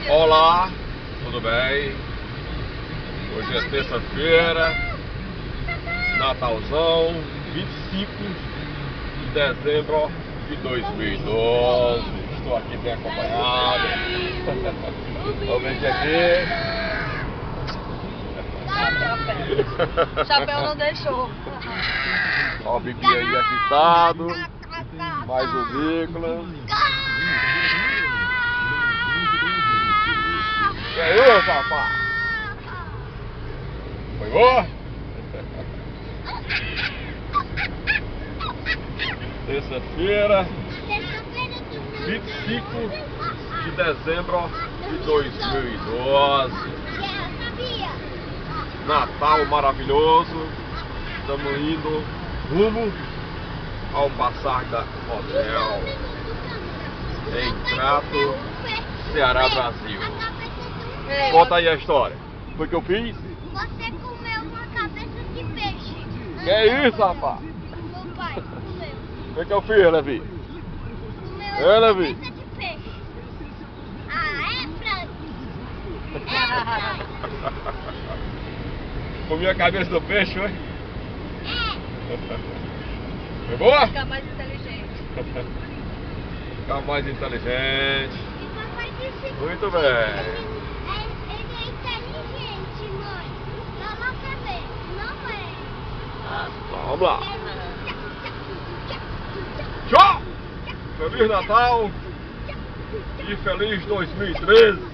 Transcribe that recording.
Olá, tudo bem? Hoje é terça-feira, Natalzão, 25 de dezembro de 2012. Estou aqui bem acompanhado. Vamos ver aqui. Chapéu não deixou. Ó o biquinho aí agitado. Mais o Nicolas. E aí, rapaz? Foi boa? Terça-feira, 25 de dezembro de 2012. Natal maravilhoso. Estamos indo rumo ao Passarda Hotel em Crato, Ceará, Brasil. Conta aí a história. Foi o que eu fiz? Você comeu uma cabeça de peixe. Que é isso, rapaz? Meu pai comeu. O que eu fiz, Levi? Comeu É, uma Levi? cabeça de peixe. Ah, é, Frank? É, Frank. Comi a cabeça do peixe, foi? É. Foi boa? Ficar mais inteligente. Ficar mais inteligente. E papai disse Muito que bem. ele é inteligente, mãe. Ela quer ver. Não é. Vamos lá. Tchau! Feliz Natal e feliz 2013!